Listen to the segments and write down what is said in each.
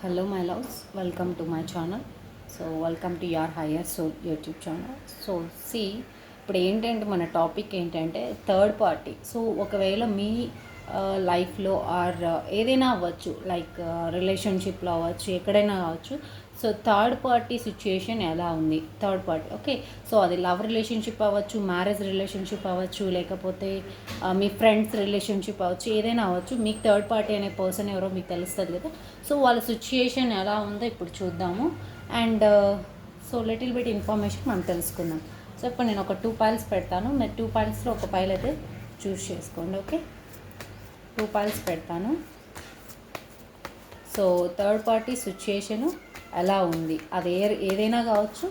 Hello, my loves. Welcome to my channel. So, welcome to your higher soul YouTube channel. So, see, ఇప్పుడు ఏంటంటే మన topic ఏంటంటే third party. So ఒకవేళ మీ లైఫ్లో are ఏదైనా అవ్వచ్చు, లైక్ రిలేషన్షిప్లో అవ్వచ్చు, ఎక్కడైనా కావచ్చు. సో థర్డ్ పార్టీ సిచ్యుయేషన్ ఎలా ఉంది, థర్డ్ పార్టీ ఓకే. సో అది లవ్ రిలేషన్షిప్ అవ్వచ్చు, మ్యారేజ్ రిలేషన్షిప్ అవ్వచ్చు, లేకపోతే మీ ఫ్రెండ్స్ రిలేషన్షిప్ అవ్వచ్చు, ఏదైనా అవ్వచ్చు. మీకు థర్డ్ పార్టీ అనే పర్సన్ ఎవరో మీకు తెలుస్తుంది కదా. సో వాళ్ళ సిచ్యుయేషన్ ఎలా ఉందో ఇప్పుడు చూద్దాము. And so little bit information మనం తెలుసుకుందాం. సో ఇప్పుడు నేను ఒక 2 పైల్స్ పెడతాను. మీరు 2 పైల్స్లో ఒక పైల్ అయితే చూస్ చేసుకోండి. ఓకే, 2 పైల్స్ పెడతాను. సో థర్డ్ పార్టీ సిచ్యుయేషను ఎలా ఉంది, అది ఏదైనా కావచ్చు.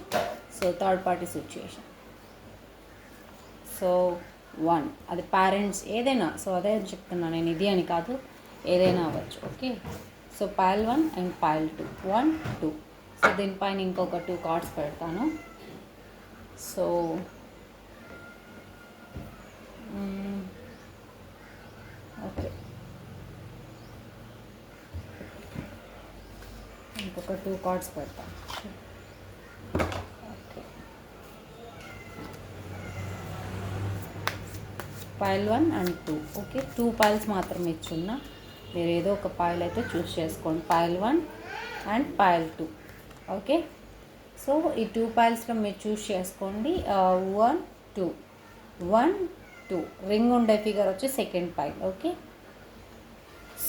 So third party situation. So 1 అది పేరెంట్స్ ఏదైనా. సో అదే చెప్తున్నాను నేను, ఇది అని కాదు, ఏదైనా అవ్వచ్చు. Okay, so pile 1 and pile 2, 1 2. So దీనిపైన ఇంకొక 2 కార్డ్స్ పెడతాను. సో ఓకే, ఇంకొక 2 కార్డ్స్ పెడతాను. Okay, pile 1 and 2. Okay, 2 piles మాత్రమే ఇచ్చున్నా. మీరు ఏదో ఒక పైల్ అయితే చూస్ చేసుకోండి, pile 1 and pile 2. Okay, so ఈ 2 పైల్స్లో మీరు చూస్ చేసుకోండి. 1 2 1 2 రింగ్ ఉండే ఫిగర్ వచ్చి second pile. Okay,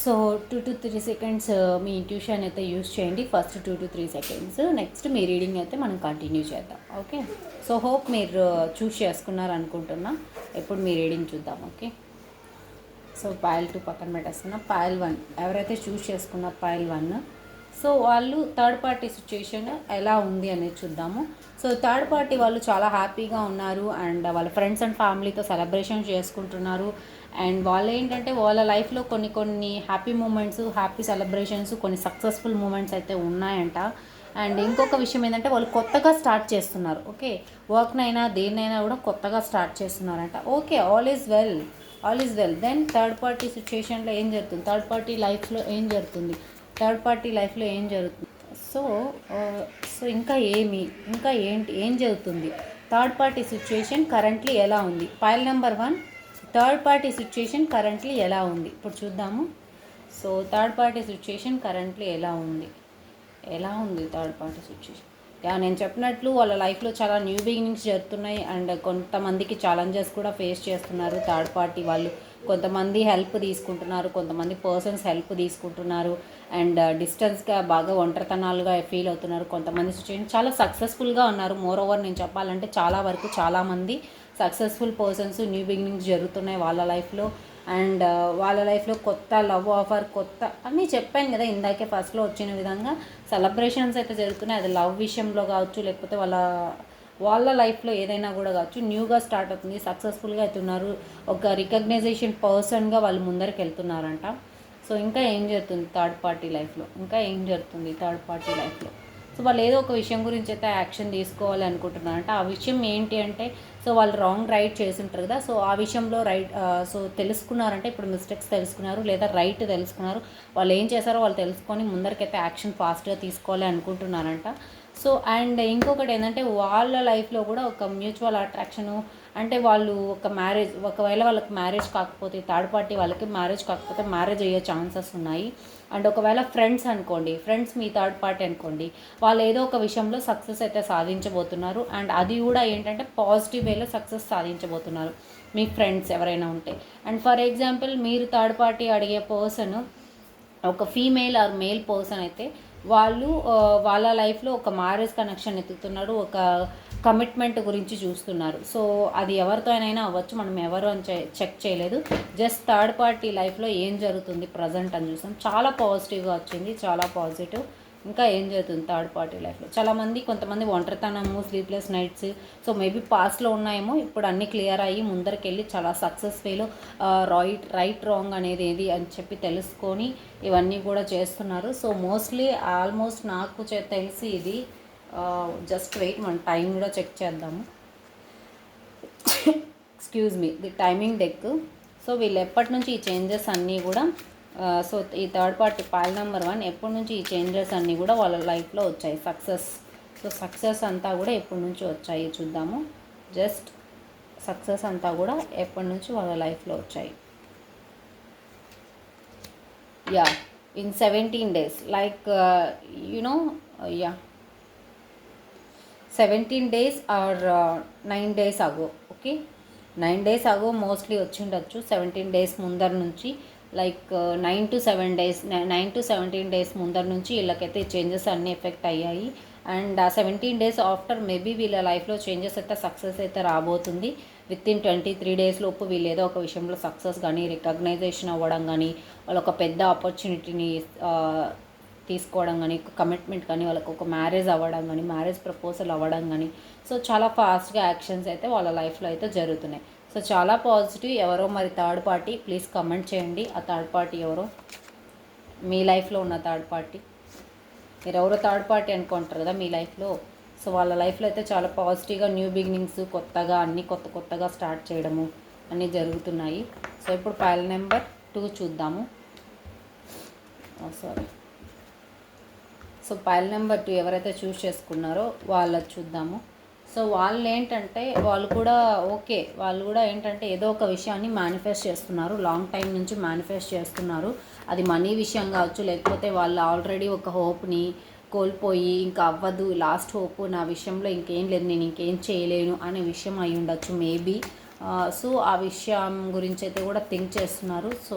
so 2 to 3 seconds me intuition అయితే యూస్ చేయండి, first 2 to 3 seconds. Next me reading అయితే మనం కంటిన్యూ చేద్దాం. ఓకే, సో హోప్ మీరు చూస్ చేసుకున్నారు అనుకుంటున్నా. ఇప్పుడు మీ రీడింగ్ చూద్దాం. ఓకే, సో పైల్ 2 పక్కన పెట్టేస్తున్నా. పైల్ 1 ఎవరైతే చూస్ చేసుకున్న పైల్ 1, సో వాళ్ళు థర్డ్ పార్టీ సిచ్యుయేషన్ ఎలా ఉంది అనేది చూద్దాము. సో థర్డ్ పార్టీ వాళ్ళు చాలా హ్యాపీగా ఉన్నారు అండ్ వాళ్ళ ఫ్రెండ్స్ అండ్ ఫ్యామిలీతో సెలబ్రేషన్ చేసుకుంటున్నారు. అండ్ వాళ్ళు ఏంటంటే వాళ్ళ లైఫ్లో కొన్ని హ్యాపీ మూమెంట్స్, హ్యాపీ సెలబ్రేషన్స్, కొన్ని సక్సెస్ఫుల్ మూమెంట్స్ అయితే ఉన్నాయంట. అండ్ ఇంకొక విషయం ఏంటంటే వాళ్ళు కొత్తగా స్టార్ట్ చేస్తున్నారు. ఓకే, వర్క్నైనా దేన్నైనా కూడా కొత్తగా స్టార్ట్ చేస్తున్నారంట. Okay, all is well, all is well. Then third party సిచ్యుయేషన్లో ఏం జరుగుతుంది, థర్డ్ పార్టీ లైఫ్లో ఏం జరుగుతుంది, థర్డ్ పార్టీ లైఫ్లో ఏం జరుగుతుంది. సో ఇంకా ఏం జరుగుతుంది, థర్డ్ పార్టీ సిచ్యుయేషన్ కరెంట్లీ ఎలా ఉంది. Pile number 1, third party situation currently ఎలా ఉంది ఇప్పుడు చూద్దాము. So third party situation currently ఎలా ఉంది థర్డ్ పార్టీ సిచ్యుయేషన్. నేను చెప్పినట్లు వాళ్ళ లైఫ్లో చాలా న్యూ బిగినింగ్స్ జరుగుతున్నాయి అండ్ కొంతమందికి ఛాలెంజెస్ కూడా ఫేస్ చేస్తున్నారు థర్డ్ పార్టీ వాళ్ళు. కొంతమంది హెల్ప్ తీసుకుంటున్నారు, కొంతమంది పర్సన్స్ హెల్ప్ తీసుకుంటున్నారు అండ్ డిస్టెన్స్గా బాగా ఒంటరితనాలుగా ఫీల్ అవుతున్నారు. కొంతమంది సిచ్యువేషన్ చాలా సక్సెస్ఫుల్గా ఉన్నారు. మోర్ ఓవర్ నేను చెప్పాలంటే చాలా వరకు చాలామంది సక్సెస్ఫుల్ పర్సన్స్ న్యూ బిగినింగ్స్ జరుగుతున్నాయి వాళ్ళ లైఫ్లో. అండ్ వాళ్ళ లైఫ్లో కొత్త లవ్ ఆఫర్, కొత్త అన్నీ చెప్పాను కదా ఇందాకే ఫస్ట్లో వచ్చిన విధంగా సెలబ్రేషన్స్ అయితే జరుగుతున్నాయి. అది లవ్ విషయంలో కావచ్చు, లేకపోతే వాళ్ళ లైఫ్లో ఏదైనా కూడా కావచ్చు, న్యూగా స్టార్ట్ అవుతుంది, సక్సెస్ఫుల్గా అవుతున్నారు, ఒక రికగ్నైజేషన్ పర్సన్గా వాళ్ళు ముందరికి వెళ్తున్నారంట. సో ఇంకా ఏం జరుగుతుంది థర్డ్ పార్టీ లైఫ్లో, థర్డ్ పార్టీ లైఫ్లో. సో వాళ్ళు ఏదో ఒక విషయం గురించి అయితే యాక్షన్ తీసుకోవాలి అనుకుంటున్నారంట. ఆ విషయం ఏంటి అంటే, సో వాళ్ళు రాంగ్ రైట్ చేసి ఉంటారు కదా. సో ఆ విషయంలో సో తెలుసుకున్నారంటే, ఇప్పుడు మిస్టేక్స్ తెలుసుకున్నారు లేదా రైట్ తెలుసుకున్నారు, వాళ్ళు ఏం చేశారో వాళ్ళు తెలుసుకొని ముందరికైతే యాక్షన్ ఫాస్ట్గా తీసుకోవాలి అనుకుంటున్నారంట. సో అండ్ ఇంకొకటి ఏంటంటే వాళ్ళ లైఫ్లో కూడా ఒక మ్యూచువల్ అట్రాక్షను, అంటే వాళ్ళు ఒక మ్యారేజ్, ఒకవేళ వాళ్ళకి మ్యారేజ్ కాకపోతే, థర్డ్ పార్టీ వాళ్ళకి మ్యారేజ్ కాకపోతే మ్యారేజ్ అయ్యే ఛాన్సెస్ ఉన్నాయి. అండ్ ఒకవేళ ఫ్రెండ్స్ అనుకోండి, ఫ్రెండ్స్ మీ థర్డ్ పార్టీ అనుకోండి, వాళ్ళు ఏదో ఒక విషయంలో సక్సెస్ అయితే సాధించబోతున్నారు. అండ్ అది కూడా ఏంటంటే పాజిటివ్ వేలో సక్సెస్ సాధించబోతున్నారు మీ ఫ్రెండ్స్ ఎవరైనా ఉంటే. అండ్ ఫర్ ఎగ్జాంపుల్ మీరు థర్డ్ పార్టీ అడిగే పర్సన్ ఒక ఫీమేల్ ఆర్ మేల్ పర్సన్ అయితే వాళ్ళు వాళ్ళ లైఫ్లో ఒక మ్యారేజ్ కనెక్షన్ ఎత్తుతున్నారు, ఒక కమిట్మెంట్ గురించి చూస్తున్నారు. సో అది ఎవరితో అయినా అవ్వచ్చు, మనం ఎవరు అని చెక్ చేయలేదు, జస్ట్ థర్డ్ పార్టీ లైఫ్లో ఏం జరుగుతుంది ప్రజెంట్ అని చూసాం. చాలా పాజిటివ్గా వచ్చింది, చాలా పాజిటివ్. ఇంకా ఏం జరుగుతుంది థర్డ్ పార్టీ లైఫ్లో, కొంతమంది ఒంటరితనము, స్లీప్లెస్ నైట్స్, సో మేబీ పాస్ట్లో ఉన్నాయేమో, ఇప్పుడు అన్నీ క్లియర్ అయ్యి ముందరికెళ్ళి చాలా సక్సెస్ వేలో రైట్ రాంగ్ అనేది ఏది అని చెప్పి తెలుసుకొని ఇవన్నీ కూడా చేస్తున్నారు. సో మోస్ట్లీ ఆల్మోస్ట్ నాకు తెలిసి ఇది జస్ట్ వెయిట్, మనం టైం కూడా చెక్ చేద్దాము. Excuse me, the timing deck. So వీళ్ళు ఎప్పటి నుంచి ఈ చేంజెస్ అన్నీ కూడా సో ఈ థర్డ్ పార్టీ పాయిల్ నెంబర్ 1 ఎప్పటి నుంచి ఈ చేంజెస్ అన్నీ కూడా వాళ్ళ లైఫ్లో వచ్చాయి, సక్సెస్. సో సక్సెస్ అంతా కూడా ఎప్పటి నుంచి వచ్చాయి చూద్దాము. జస్ట్ సక్సెస్ అంతా కూడా ఎప్పటి నుంచి వాళ్ళ లైఫ్లో వచ్చాయి. Yeah, in 17 days, like yeah 17 days or 9 days ago. Okay, 9 days ago mostly వచ్చిండొచ్చు. 17 days ముందర నుంచి, like 9 to 7 days, 9 to 17 days ముందర నుంచి వీళ్ళకైతే చేంజెస్ అన్నీ ఎఫెక్ట్ అయ్యాయి. అండ్ ఆ 17 days ఆఫ్టర్ మేబీ వీళ్ళ లైఫ్లో చేంజెస్ అయితే సక్సెస్ అయితే రాబోతుంది. విత్ ఇన్ 23 days లోపు వీళ్ళు ఏదో ఒక విషయంలో సక్సెస్ కానీ, రికగ్నైజేషన్ అవ్వడం కానీ, వాళ్ళు ఒక పెద్ద ఆపర్చునిటీని తీసుకోవడం కానీ, కమిట్మెంట్ కానీ, వాళ్ళకు ఒక మ్యారేజ్ అవ్వడం కానీ, మ్యారేజ్ ప్రపోజల్ అవ్వడం కానీ, సో చాలా ఫాస్ట్గా యాక్షన్స్ అయితే వాళ్ళ లైఫ్లో అయితే జరుగుతున్నాయి. సో చాలా పాజిటివ్. ఎవరో మరి థర్డ్ పార్టీ, ప్లీజ్ కమెంట్ చేయండి ఆ థర్డ్ పార్టీ ఎవరో, మీ లైఫ్లో ఉన్న థర్డ్ పార్టీ. మీరు ఎవరో థర్డ్ పార్టీ అనుకుంటారు కదా మీ లైఫ్లో. సో వాళ్ళ లైఫ్లో అయితే చాలా పాజిటివ్గా న్యూ బిగినింగ్స్, కొత్తగా అన్నీ కొత్తగా స్టార్ట్ చేయడము అన్నీ జరుగుతున్నాయి. సో ఇప్పుడు పాయిల్ నెంబర్ 2 చూద్దాము. సారీ, సో పాయిల్ నెంబర్ 2 ఎవరైతే చూస్ చేసుకున్నారో వాళ్ళది చూద్దాము. సో వాళ్ళు ఏంటంటే వాళ్ళు కూడా ఏంటంటే ఏదో ఒక విషయాన్ని మేనిఫెస్ట్ చేస్తున్నారు, లాంగ్ టైం నుంచి మేనిఫెస్ట్ చేస్తున్నారు. అది మనీ విషయం కావచ్చు, లేకపోతే వాళ్ళు ఆల్రెడీ ఒక హోప్ని కోల్పోయి ఇంకా అవ్వదు, లాస్ట్ హోప్ నా విషయంలో ఇంకేం లేదు, నేను ఇంకేం చేయలేను అనే విషయం అయి ఉండొచ్చు మేబీ. సో ఆ విషయం గురించి అయితే కూడా థింక్ చేస్తున్నారు. సో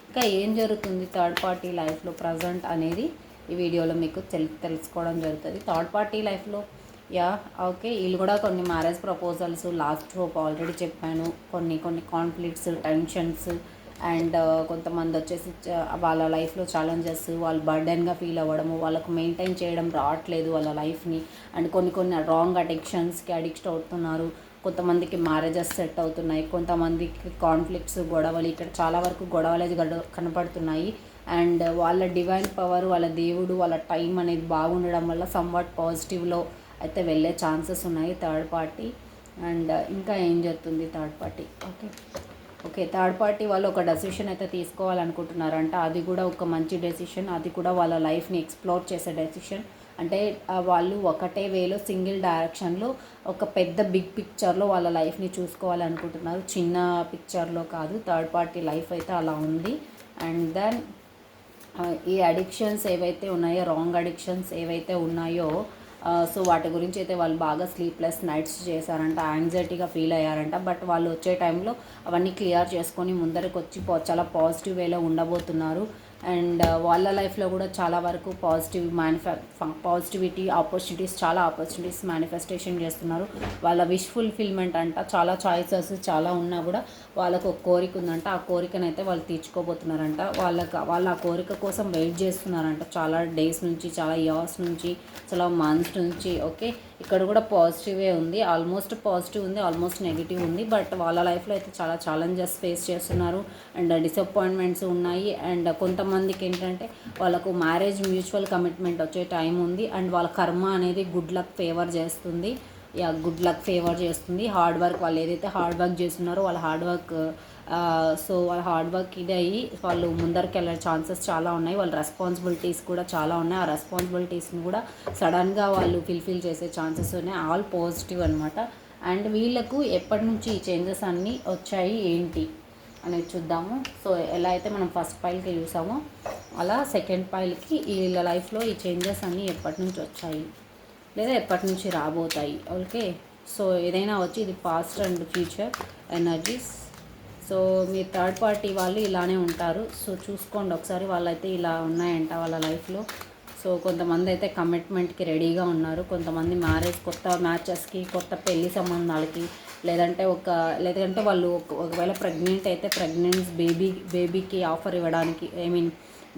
ఇంకా ఏం జరుగుతుంది థర్డ్ పార్టీ లైఫ్లో ప్రజెంట్ అనేది ఈ వీడియోలో మీకు తెలుసుకోవడం జరుగుతుంది. థర్డ్ పార్టీ లైఫ్లో ఓకే, వీళ్ళు కూడా కొన్ని marriage proposals, last hope already చెప్పాను, కొన్ని కాన్ఫ్లిక్ట్స్, టెన్షన్స్, అండ్ కొంతమంది వచ్చేసి వాళ్ళ లైఫ్లో ఛాలెంజెస్, వాళ్ళు బర్డెన్గా ఫీల్ అవ్వడము, వాళ్ళకు మెయింటైన్ చేయడం రావట్లేదు వాళ్ళ లైఫ్ని, అండ్ కొన్ని రాంగ్ అడిక్షన్స్కి అడిక్ట్ అవుతున్నారు. కొంతమందికి మ్యారేజెస్ సెట్ అవుతున్నాయి, కొంతమందికి కాన్ఫ్లిక్ట్స్, గొడవలు, ఇక్కడ చాలా వరకు గొడవలు కనపడుతున్నాయి. అండ్ వాళ్ళ డివైన్ పవర్, వాళ్ళ దేవుడు, వాళ్ళ టైం అనేది బాగుండడం వల్ల సమ్వాట్ పాజిటివ్లో అయితే వెళ్ళే ఛాన్సెస్ ఉన్నాయి థర్డ్ పార్టీ. అండ్ ఇంకా ఏం జరుగుతుంది third party. Okay, third party వాళ్ళు ఒక డెసిషన్ అయితే తీసుకోవాలనుకుంటున్నారంట. అది కూడా ఒక మంచి డెసిషన్, అది కూడా వాళ్ళ లైఫ్ని ఎక్స్ప్లోర్ చేసే డెసిషన్. అంటే వాళ్ళు ఒకటే వేలో సింగిల్ డైరెక్షన్లో ఒక పెద్ద బిగ్ పిక్చర్లో వాళ్ళ లైఫ్ని చూసుకోవాలనుకుంటున్నారు, చిన్న పిక్చర్లో కాదు. థర్డ్ పార్టీ లైఫ్ అయితే అలా ఉంది. అండ్ దెన్ ఈ అడిక్షన్స్ ఏవైతే ఉన్నాయో, రాంగ్ అడిక్షన్స్ ఏవైతే ఉన్నాయో, సో వాటి గురించి అయితే వాళ్ళు బాగా స్లీప్లెస్ నైట్స్ చేశారంట, యాంగ్జైటీగా ఫీల్ అయ్యారంట. బట్ వాళ్ళు వచ్చే టైంలో అవన్నీ క్లియర్ చేసుకొని ముందరికి వచ్చి చాలా పాజిటివ్ వేలో ఉండబోతున్నారు. అండ్ వాళ్ళ లైఫ్లో కూడా చాలా వరకు పాజిటివిటీ, చాలా ఆపర్చునిటీస్ మేనిఫెస్టేషన్ చేస్తున్నారు. వాళ్ళ విష్ ఫుల్ఫిల్మెంట్ అంట, చాలా చాయిసెస్ చాలా ఉన్నా కూడా వాళ్ళకు ఒక కోరిక ఉందంట, ఆ కోరికనైతే వాళ్ళు తీర్చుకోబోతున్నారంట. వాళ్ళ ఆ కోరిక కోసం వెయిట్ చేస్తున్నారంట చాలా డేస్ నుంచి, చాలా ఇయర్స్ నుంచి, చాలా మంత్స్ నుంచి. ఓకే, ఇక్కడ కూడా పాజిటివే ఉంది, ఆల్మోస్ట్ పాజిటివ్ ఉంది, ఆల్మోస్ట్ నెగిటివ్ ఉంది. బట్ వాళ్ళ లైఫ్లో అయితే చాలా ఛాలెంజెస్ ఫేస్ చేస్తున్నారు, అండ్ డిసప్పాయింట్మెంట్స్ ఉన్నాయి. అండ్ కొంతమందికి ఏంటంటే వాళ్ళకు మ్యారేజ్, మ్యూచువల్ కమిట్మెంట్ వచ్చే టైం ఉంది. అండ్ వాళ్ళ కర్మ అనేది గుడ్ లక్ ఫేవర్ చేస్తుంది. గుడ్ లక్ ఫేవర్ చేస్తుంది. హార్డ్ వర్క్, వాళ్ళు ఏదైతే హార్డ్ వర్క్ చేస్తున్నారో వాళ్ళ హార్డ్ వర్క్, సో వాళ్ళ హార్డ్ వర్క్ ఇది అయ్యి వాళ్ళు ముందరికి వెళ్ళే ఛాన్సెస్ చాలా ఉన్నాయి. వాళ్ళ రెస్పాన్సిబిలిటీస్ కూడా చాలా ఉన్నాయి. ఆ రెస్పాన్సిబిలిటీస్ని కూడా సడన్గా వాళ్ళు ఫిల్ఫిల్ చేసే ఛాన్సెస్ ఉన్నాయి. ఆల్ పాజిటివ్ అనమాట. అండ్ వీళ్ళకు ఎప్పటి నుంచి ఈ చేంజెస్ అన్నీ వచ్చాయి ఏంటి అనేది చూద్దాము. సో ఎలా అయితే మనం ఫస్ట్ పైల్కి చూసామో అలా సెకండ్ పైల్కి వీళ్ళ లైఫ్లో ఈ చేంజెస్ అన్నీ ఎప్పటి నుంచి వచ్చాయి లేదా ఎప్పటి నుంచి రాబోతాయి. ఓకే, సో ఏదైనా వచ్చి ఇది past and future energies. So me third party వాళ్ళు ఇలానే ఉంటారు. సో చూసుకోండి ఒకసారి, వాళ్ళైతే ఇలా ఉన్నాయంట వాళ్ళ లైఫ్లో. సో కొంతమంది అయితే కమిట్మెంట్కి రెడీగా ఉన్నారు, కొంతమంది మ్యారేజ్, కొత్త మ్యాచెస్కి, కొత్త పెళ్లి సంబంధాలకి, లేదంటే వాళ్ళు ఒకవేళ ప్రెగ్నెంట్ అయితే బేబీకి ఆఫర్ ఇవ్వడానికి,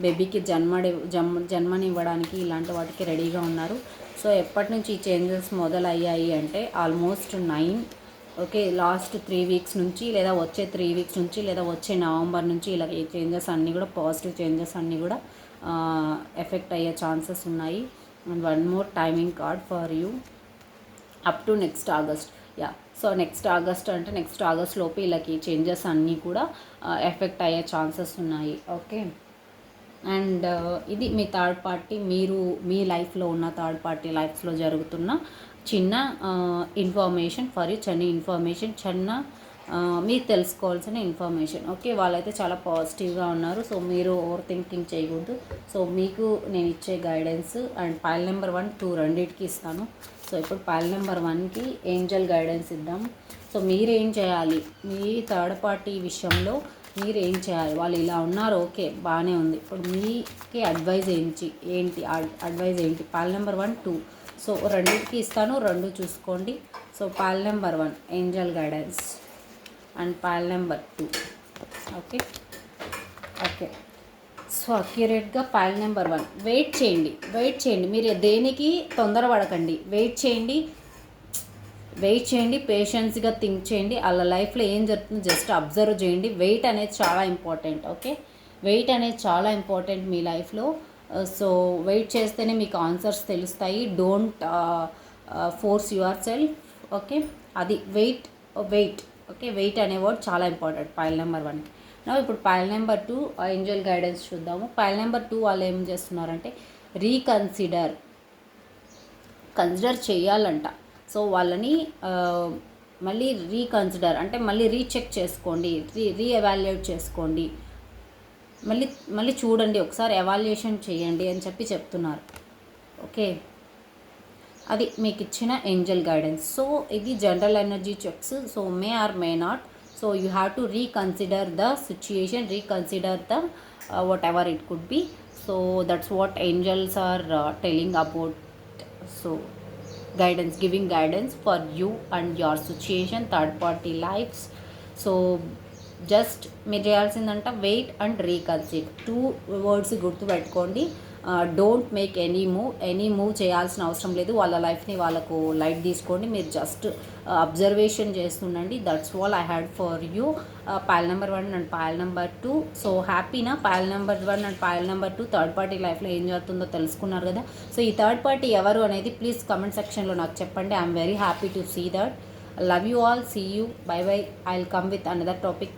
బేబీకి జన్మనివ్వడానికి ఇలాంటి వాటికి రెడీగా ఉన్నారు. సో ఎప్పటి నుంచి ఈ చేంజెస్ మొదలయ్యాయి అంటే ఆల్మోస్ట్ 9, ఓకే, లాస్ట్ 3 weeks నుంచి, లేదా వచ్చే 3 weeks నుంచి, లేదా వచ్చే నవంబర్ నుంచి ఇలా ఈ చేంజెస్ అన్నీ కూడా, పాజిటివ్ చేంజెస్ అన్నీ కూడా ఎఫెక్ట్ అయ్యే ఛాన్సెస్ ఉన్నాయి. And one more timing card for you up to next August. So next August అంటే నెక్స్ట్ ఆగస్ట్ లోపు వీళ్ళకి చేంజెస్ అన్నీ కూడా ఎఫెక్ట్ అయ్యే ఛాన్సెస్ ఉన్నాయి. ఓకే, అండ్ ఇది మీ థర్డ్ పార్టీ, మీరు మీ లైఫ్లో ఉన్న థర్డ్ పార్టీ లైఫ్లో జరుగుతున్న చిన్న ఇన్ఫర్మేషన్ ఫర్ యూ, చిన్న ఇన్ఫర్మేషన్, చిన్న మీరు తెలుసుకోవాల్సిన ఇన్ఫర్మేషన్. ఓకే, వాళ్ళైతే చాలా పాజిటివ్గా ఉన్నారు. సో మీరు ఓవర్ థింకింగ్ చేయకూడదు. సో మీకు నేను ఇచ్చే గైడెన్స్ అండ్ పైల్ నెంబర్ 1, 2 రెండింటికి ఇస్తాను. సో ఇప్పుడు పైల్ నెంబర్ 1కి ఏంజల్ గైడెన్స్ ఇద్దాం. సో మీరేం చేయాలి మీ థర్డ్ పార్టీ విషయంలో, మీరు ఏం చేయాలి? వాళ్ళు ఇలా ఉన్నారు, ఓకే బాగానే ఉంది. ఇప్పుడు మీకి అడ్వైజ్ ఏంటి అడ్వైజ్ ఏంటి? Paul number 1, 2. సో రెండింటికి ఇస్తాను, రెండు చూసుకోండి. సో పాల్ నెంబర్ 1 ఏంజల్ గైడెన్స్ అండ్ పాల్ నెంబర్ 2. Okay okay. సో అక్యురేట్గా పాల్ నెంబర్ 1. వెయిట్ చేయండి. మీరు దేనికి తొందరపడకండి. వెయిట్ చేయండి, పేషెన్స్గా థింక్ చేయండి. వాళ్ళ లైఫ్లో ఏం జరుగుతుందో జస్ట్ అబ్జర్వ్ చేయండి. వెయిట్ అనేది చాలా ఇంపార్టెంట్. ఓకే, వెయిట్ అనేది చాలా ఇంపార్టెంట్ మీ లైఫ్లో. సో వెయిట్ చేస్తేనే మీకు ఆన్సర్స్ తెలుస్తాయి. Don't force your self. Okay, అది వెయిట్. ఓకే, వెయిట్ అనే వర్డ్ చాలా ఇంపార్టెంట్ పైల్ నెంబర్ 1. ఇప్పుడు పైల్ నెంబర్ 2 ఏంజల్ గైడెన్స్ చూద్దాము. పైల్ నెంబర్ 2 వాళ్ళు ఏం చేస్తున్నారంటే కన్సిడర్ చేయాలంట. సో వాళ్ళని మళ్ళీ రీకన్సిడర్ అంటే మళ్ళీ రీచెక్ చేసుకోండి, రీఎవాల్యుయేట్ చేసుకోండి, మళ్ళీ చూడండి, ఒకసారి ఎవాల్యుయేషన్ చేయండి అని చెప్తున్నారు. ఓకే, అది మీకు ఇచ్చిన ఏంజల్ గైడెన్స్. సో ఇది general energy checks. So may or may not. So you have to reconsider the situation, reconsider the whatever it could be. So that's what angels are telling about. So guidance, giving guidance for you and your situation, third party lives. So just మీరు చేయాల్సిందంట wait and reconsider. 2 words గుర్తుపెట్టుకోండి. Don't make any move చేయాల్సిన అవసరం లేదు. వాళ్ళ లైఫ్ని వాళ్ళకు light తీసుకోండి. మీరు జస్ట్ అబ్జర్వేషన్ చేస్తుండండి. That's all I had for you. Payal number 1 and Payal number 2. So హ్యాపీనా? Payal number 1 and Payal number 2 third party లైఫ్లో ఏం జరుగుతుందో తెలుసుకున్నారు కదా. సో ఈ థర్డ్ పార్టీ ఎవరు అనేది ప్లీజ్ కమెంట్ సెక్షన్లో నాకు చెప్పండి. I'm very happy to see that. Love you all. See you. Bye bye. I'll come with another topic.